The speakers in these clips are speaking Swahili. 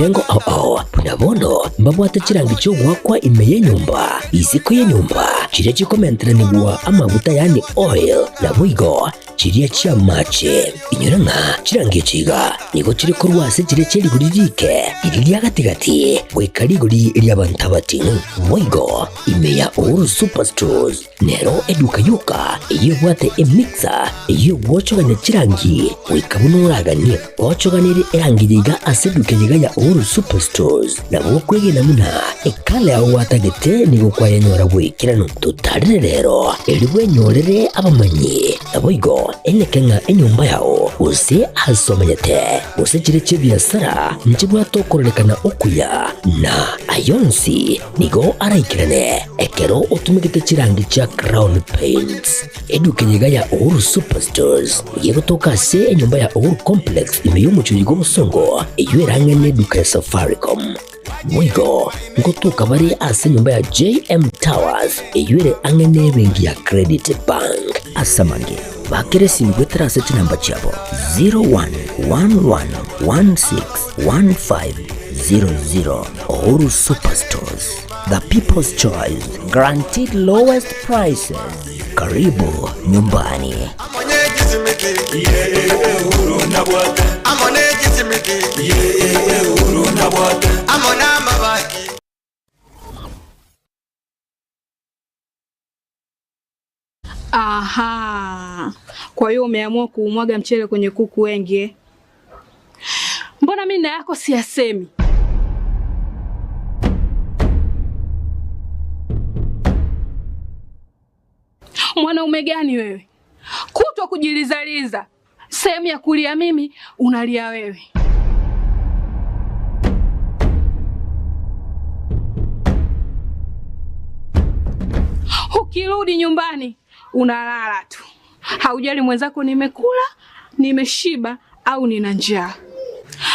Lengo punabono mbabwate chirangi cyo gwakwa imeye nyumba isiko ye nyumba chire chikomentera nigwa amavuta yani oil na bwigo chiriya chia mache inyuranga chirangi chiga nigo chiri kurwase chire chiri guririke iriya gatigati wekariguri iri abantabati bwigo imeya Uhuru Superstores nero eduka yuka iyo bwate emixer iyo bwochoganya chirangi wekabunuragani bwochoganire erangiriga aseduke yiga ya Uhuru Superstores nabo kwegena muna ekale aho watagete nigo kwayanyora bwikirano tutarire rero eribwe nyorere abamanyi nabwigo enekenga enyumba yao use hasomanyete use chire chebiasara nchibwa tokorekana okuya na ayonsi nigo araikirane ekero utumikite chirangi cha Crown Paints eduke yiga ya Uhuru Superstores yego tokase enyumba ya Uhuru Complex imeyumucho yigo musongo eywerangane duka ya Safaricom mwigo ngotuka bari ase nyumba ya JM Towers eyure angene bengi ya Credit Bank asamange bakere simbwetera seti namba chabo 0111161500 Uhuru Superstores, the people's choice, guaranteed lowest prices. Karibu nyumbani. Aha, kwa hiyo umeamua kuumwaga mchele kwenye kuku wengi. Mbona mimi na yako siyasemi? Mwanaume gani wewe? Kutwa kujilizaliza. Sehemu ya kulia mimi, unalia wewe. Ukirudi nyumbani, unalala tu. Haujali mwenzako nimekula, nimeshiba au nina njaa.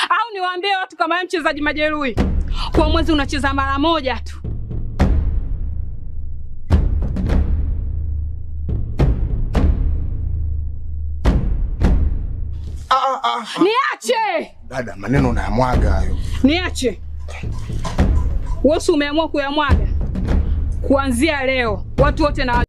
Au niwaambie watu kama mchezaji majeruhi. Kwa mwezi unacheza mara moja tu. Niache! Dada, maneno unayamwaga hayo. Niache. Wewe umeamua kuyamwaga. Kuanzia leo, watu wote na